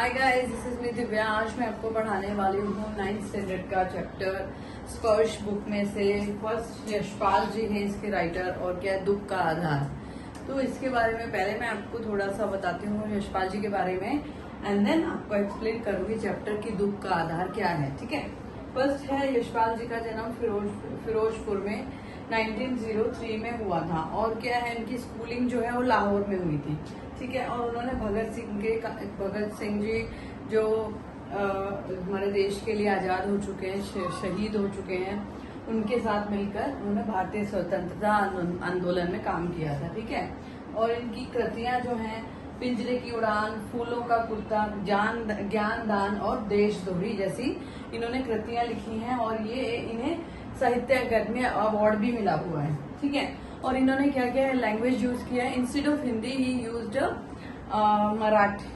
Hi guys, this is me Divya. आज मैं आपको पढ़ाने वाली हूँ 9th स्टैंडर्ड का चैप्टर स्पर्श बुक में से। फर्स्ट यशपाल जी हैं इसके राइटर, और क्या है दुख का आधार। तो इसके बारे में पहले मैं आपको थोड़ा सा बताती हूँ यशपाल जी के बारे में, एंड देन आपको एक्सप्लेन करूंगी चैप्टर की दुख का आधार क्या है। ठीक है। फर्स्ट है यशपाल जी का जन्म फिरोजपुर में 1903 में हुआ था, और क्या है इनकी स्कूलिंग जो है वो लाहौर में हुई थी। ठीक है। और उन्होंने भगत सिंह जी जो हमारे देश के लिए आजाद हो चुके हैं, शहीद हो चुके हैं, उनके साथ मिलकर उन्होंने भारतीय स्वतंत्रता आंदोलन में काम किया था। ठीक है। और इनकी कृतियां जो हैं पिंजरे की उड़ान, फूलों का कुर्ता, ज्ञान दान और देशद्रोही जैसी इन्होंने कृतियां लिखी हैं, और ये इन्हें साहित्य अकादमी अवार्ड भी मिला हुआ है। ठीक है। और इन्होंने क्या क्या लैंग्वेज यूज किया है, instead of Hindi he used Marathi,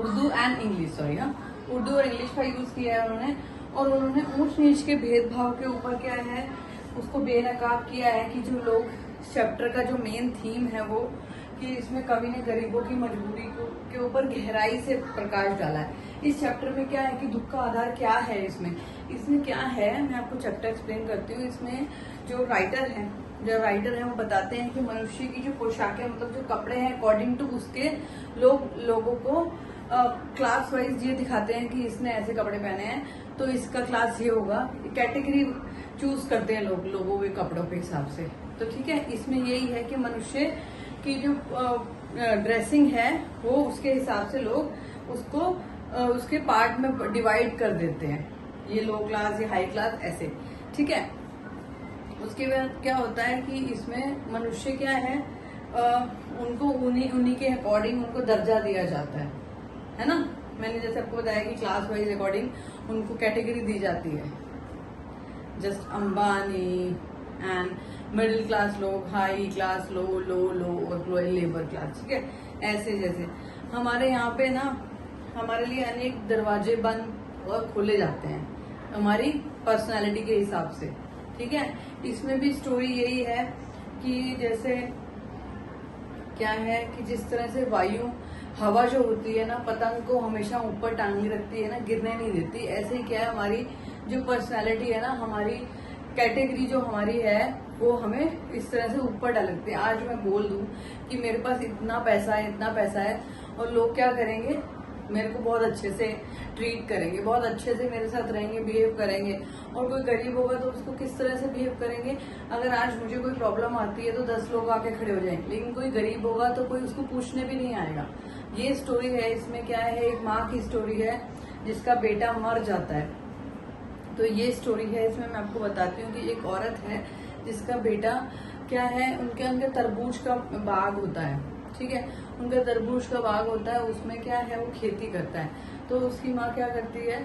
Urdu and English, sorry हाँ, उर्दू और इंग्लिश का यूज किया है उन्होंने। और उन्होंने ऊंच नीच के भेदभाव के ऊपर क्या है उसको बेनकाब किया है कि जो लोग चैप्टर का जो मेन थीम है वो कि इसमें कवि ने गरीबों की मजबूरी के ऊपर गहराई से प्रकाश डाला है। इस चैप्टर में क्या है कि दुख का आधार क्या है, इसमें क्या है मैं आपको चैप्टर एक्सप्लेन करती हूँ। इसमें जो राइटर है वो बताते हैं कि मनुष्य की जो पोशाकें, मतलब जो कपड़े हैं, अकॉर्डिंग टू उसके लोगों को क्लास वाइज ये दिखाते हैं कि इसने ऐसे कपड़े पहने हैं तो इसका क्लास ये होगा। कैटेगरी चूज करते हैं लोगों के कपड़ों के हिसाब से। तो ठीक है, इसमें यही है कि मनुष्य की जो ड्रेसिंग है वो उसके हिसाब से लोग उसको उसके पार्ट में डिवाइड कर देते हैं, ये लो क्लास, ये हाई क्लास, ऐसे। ठीक है। उसके बाद क्या होता है कि इसमें मनुष्य क्या है, उनको उन्हीं के अकॉर्डिंग उनको दर्जा दिया जाता है ना। मैंने जैसे आपको बताया कि क्लास वाइज अकॉर्डिंग उनको कैटेगरी दी जाती है, just Ambani and middle class लोग, हाई क्लास लो और लेबर क्लास। ठीक है। ऐसे जैसे हमारे यहाँ पे ना हमारे लिए अनेक दरवाजे बंद और खोले जाते हैं हमारी पर्सनालिटी के हिसाब से। ठीक है। इसमें भी स्टोरी यही है कि जैसे क्या है कि जिस तरह से वायु, हवा जो होती है ना, पतंग को हमेशा ऊपर टांगी रखती है ना, गिरने नहीं देती, ऐसे ही क्या है हमारी जो पर्सनालिटी है ना, हमारी कैटेगरी जो हमारी है वो हमें इस तरह से ऊपर डाल देती है। आज मैं बोल दूं कि मेरे पास इतना पैसा है, और लोग क्या करेंगे, मेरे को बहुत अच्छे से ट्रीट करेंगे, बहुत अच्छे से मेरे साथ रहेंगे, बिहेव करेंगे। और कोई गरीब होगा तो उसको किस तरह से बिहेव करेंगे। अगर आज मुझे कोई प्रॉब्लम आती है तो 10 लोग आके खड़े हो जाएंगे, लेकिन कोई गरीब होगा तो कोई उसको पूछने भी नहीं आएगा। ये स्टोरी है। इसमें क्या है, एक माँ की स्टोरी है जिसका बेटा मर जाता है। तो ये स्टोरी है। इसमें मैं आपको बताती हूँ कि एक औरत है जिसका बेटा क्या है, उनके तरबूज का बाग होता है। ठीक है। उनका तरबूज का बाग होता है, उसमें क्या है वो खेती करता है। तो उसकी माँ क्या करती है,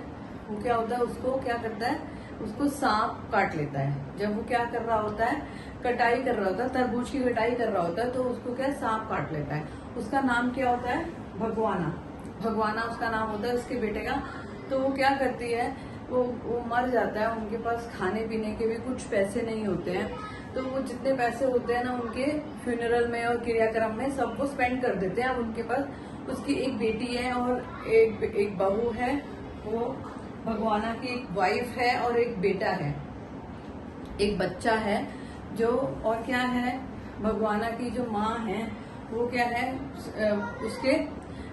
वो क्या होता है, उसको क्या करता है, उसको सांप काट लेता है। जब वो क्या कर रहा होता है, कटाई कर रहा होता है, तरबूज की कटाई कर रहा होता है, तो उसको क्या सांप काट लेता है। उसका नाम क्या होता है, भगवाना उसका नाम होता है उसके बेटे का। तो वो क्या करती है, वो मर जाता है। उनके पास खाने पीने के भी कुछ पैसे नहीं होते हैं, तो वो जितने पैसे होते हैं ना उनके फ्यूनरल में और क्रियाक्रम में सब वो स्पेंड कर देते हैं। अब उनके पास उसकी एक बेटी है और एक बहू है, वो भगवाना की एक वाइफ है, और एक बेटा है, एक बच्चा है जो, और क्या है भगवाना की जो माँ है वो क्या है, उसके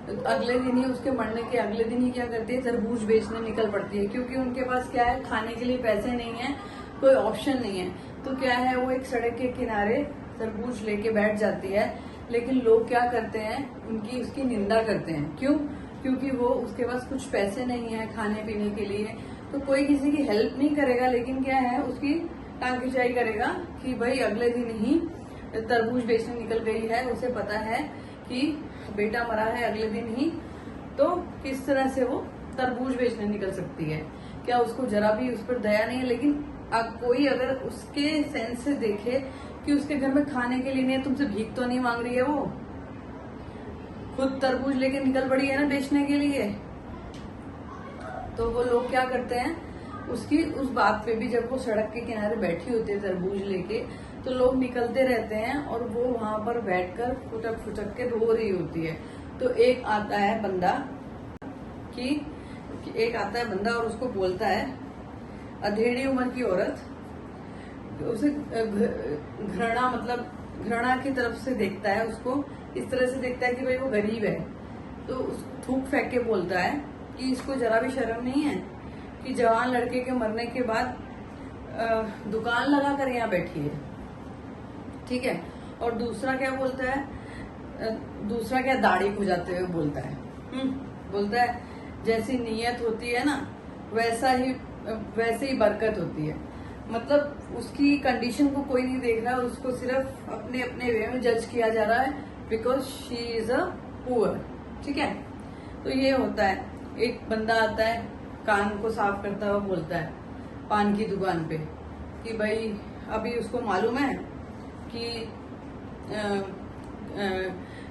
अगले दिन ही, उसके मरने के अगले दिन ही क्या करती है, तरबूज बेचने निकल पड़ती है। क्योंकि उनके पास क्या है, खाने के लिए पैसे नहीं है, कोई ऑप्शन नहीं है। तो क्या है, वो एक सड़क के किनारे तरबूज लेके बैठ जाती है। लेकिन लोग क्या करते हैं, उसकी निंदा करते हैं। क्यों? क्योंकि वो उसके पास कुछ पैसे नहीं है खाने पीने के लिए, तो कोई किसी की हेल्प नहीं करेगा। लेकिन क्या है, उसकी टांग खिंचाई करेगा कि भाई अगले दिन ही तरबूज बेचने निकल गई है, उसे पता है कि बेटा मरा है अगले दिन ही, तो किस तरह से वो तरबूज बेचने निकल सकती है। क्या उसको जरा भी उस पर दया नहीं है। लेकिन कोई अगर उसके सेंस से देखे कि उसके घर में खाने के लिए नहीं है, तुमसे भीख तो नहीं मांग रही है, वो खुद तरबूज लेके निकल पड़ी है ना बेचने के लिए, तो वो लोग क्या करते हैं, उसकी उस बात पे भी, जब वो सड़क के किनारे बैठी होती है तरबूज लेके, तो लोग निकलते रहते हैं और वो वहां पर बैठकर फुटक फुटक के रो रही होती है। तो तो एक आता है बंदा और उसको बोलता है, अधेड़ी उम्र की औरत उसे घृणा मतलब घृणा की तरफ से देखता है, उसको इस तरह से देखता है कि भाई वो गरीब है, तो उसको थूक फेंक के बोलता है कि इसको जरा भी शर्म नहीं है कि जवान लड़के के मरने के बाद दुकान लगा कर यहाँ बैठी है। ठीक है। और दूसरा क्या बोलता है, दूसरा क्या दाढ़ी खुजाते हुए बोलता है, बोलता है जैसी नीयत होती है ना वैसे ही बरकत होती है। मतलब उसकी कंडीशन को कोई नहीं देख रहा, उसको सिर्फ अपने अपने वे में जज किया जा रहा है because she is a poor. ठीक है। तो ये होता है। एक बंदा आता है कान को साफ करता हुआ बोलता है पान की दुकान पे कि भाई अभी उसको मालूम है कि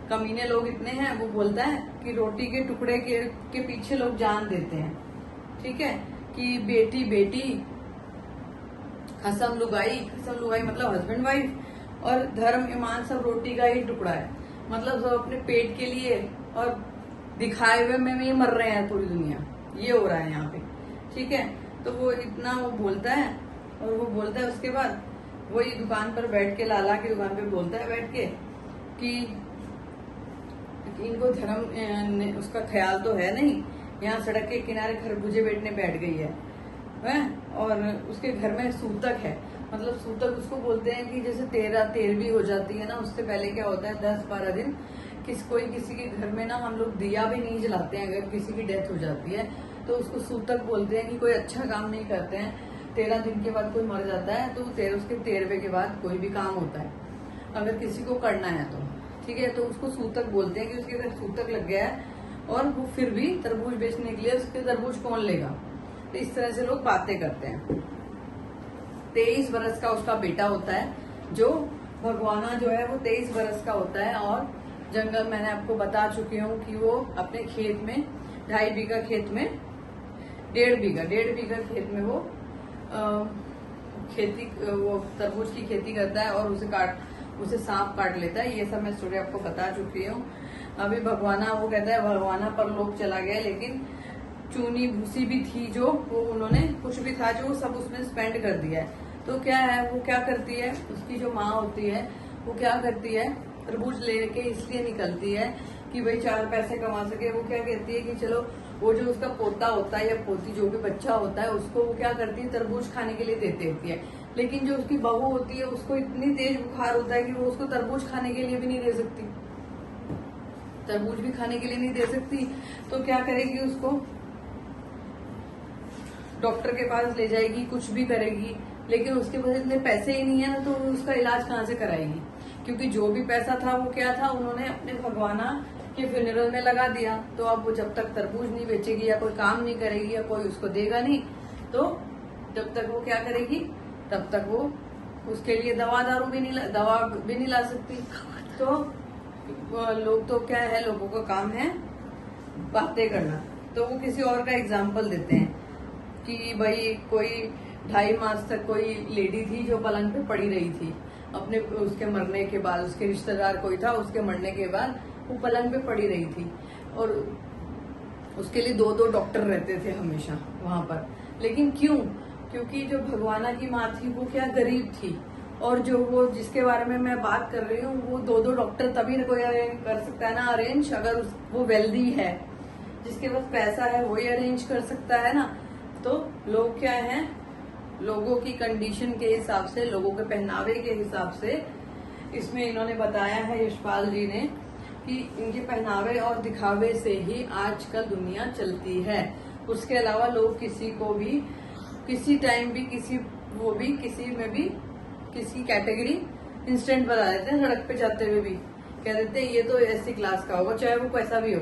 कमीने लोग इतने हैं, वो बोलता है कि रोटी के टुकड़े के पीछे लोग जान देते हैं। ठीक है। कि बेटी बेटी खसम लुगाई मतलब हस्बैंड वाइफ, और धर्म ईमान सब रोटी का ही टुकड़ा है। मतलब सब अपने पेट के लिए और दिखाए हुए में ही मर रहे हैं पूरी दुनिया, ये हो रहा है यहाँ पे। ठीक है। तो वो इतना वो बोलता है, और वो बोलता है उसके बाद वही दुकान पर बैठ के, लाला की दुकान पे बोलता है बैठ के कि इनको धर्म उसका ख्याल तो है नहीं, यहाँ सड़क के किनारे खरबूजे बेचने बैठ गई है और उसके घर में सूतक है। मतलब सूतक उसको बोलते हैं कि जैसे 13 हो जाती है ना, उससे पहले क्या होता है 10-12 दिन किसी के घर में ना हम लोग दिया भी नहीं जलाते हैं अगर किसी की डेथ हो जाती है, तो उसको सूतक बोलते हैं कि कोई अच्छा काम नहीं करते हैं। 13 दिन के बाद कोई मर जाता है तो उसके 13वें के बाद कोई भी काम होता है अगर किसी को करना है तो। ठीक है। तो उसको सूतक बोलते हैं कि उसके घर सूतक लग गया है और वो फिर भी तरबूज बेचने के लिए उसके तरबूज कौन लेगा। तो इस तरह से लोग बातें करते हैं। 23 बरस का उसका बेटा होता है, जो भगवाना जो है वो 23 बरस का होता है, और जंगल मैंने आपको बता चुकी हूँ कि वो अपने खेत में 2.5 बीघा खेत में 1.5 बीघा खेत में वो वो तरबूज की खेती करता है और उसे सांप काट लेता है। ये सब मैं स्टोरी आपको बता चुकी हूँ। अभी भगवाना वो कहता है भगवाना पर लोग चला गया, लेकिन चूनी भूसी भी थी जो वो उन्होंने कुछ भी था जो सब उसने स्पेंड कर दिया है। तो क्या है, वो क्या करती है, उसकी जो माँ होती है वो क्या करती है, तरबूज लेके इसलिए निकलती है कि भाई 4 पैसे कमा सके। वो क्या कहती है कि चलो वो जो उसका पोता होता है या पोती जो भी बच्चा होता है उसको वो क्या करती है तरबूज खाने के लिए देती होती है। लेकिन जो उसकी बहू होती है उसको इतनी तेज बुखार होता है कि वो उसको तरबूज खाने के लिए भी नहीं दे सकती, तरबूज भी खाने के लिए नहीं दे सकती। तो क्या करेगी, उसको डॉक्टर के पास ले जाएगी, कुछ भी करेगी, लेकिन उसके पास इतने पैसे ही नहीं है ना, तो उसका इलाज कहाँ से कराएगी। क्योंकि जो भी पैसा था वो क्या था, उन्होंने अपने भगवाना के फ्यूनरल में लगा दिया। तो अब वो जब तक तरबूज नहीं बेचेगी या कोई काम नहीं करेगी या कोई उसको देगा नहीं, तो जब तक वो क्या करेगी तब तक वो उसके लिए दवा भी नहीं ला सकती। तो लोग तो क्या है, लोगों का काम है बातें करना। तो वो किसी और का एग्जाम्पल देते हैं कि भाई कोई 2.5 मास तक कोई लेडी थी जो पलंग पे पड़ी रही थी अपने उसके मरने के बाद, उसके रिश्तेदार कोई था, उसके मरने के बाद वो पलंग पे पड़ी रही थी और उसके लिए 2 डॉक्टर रहते थे हमेशा वहां पर। लेकिन क्यों? क्योंकि जो भगवाना की माँ थी वो क्या गरीब थी, और जो वो जिसके बारे में मैं बात कर रही हूँ वो 2 डॉक्टर तभी कोई कर सकता है ना अरेंज, अगर वो वेल्दी है, जिसके पास पैसा है वही अरेंज कर सकता है ना। तो लोग क्या है, लोगों की कंडीशन के हिसाब से, लोगों के पहनावे के हिसाब से, इसमें इन्होंने बताया है यशपाल जी ने कि इनके पहनावे और दिखावे से ही आजकल दुनिया चलती है। उसके अलावा लोग किसी को भी किसी टाइम भी किसी में भी किसी कैटेगरी इंस्टेंट बता देते हैं, सड़क पे जाते हुए भी कह देते हैं ये तो ऐसी क्लास का होगा, चाहे वो कैसा भी हो।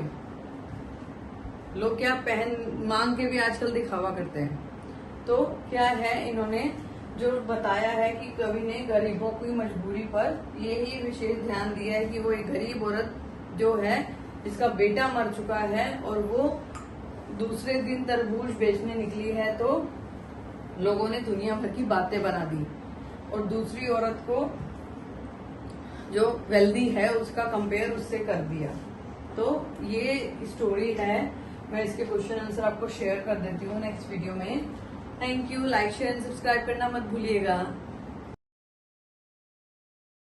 लोग क्या मांग के भी आजकल दिखावा करते हैं। तो क्या है, इन्होंने जो बताया है कि कवि ने गरीबों की मजबूरी पर यही विशेष ध्यान दिया है कि वो एक गरीब औरत जो है जिसका बेटा मर चुका है और वो दूसरे दिन तरबूज बेचने निकली है, तो लोगों ने दुनिया भर की बातें बना दी और दूसरी औरत को जो वेल्दी है उसका कंपेयर उससे कर दिया। तो ये स्टोरी है, मैं इसके क्वेश्चन आंसर आपको शेयर कर देती हूँ नेक्स्ट वीडियो में। Thank you, like share subscribe करना मत भूलिएगा।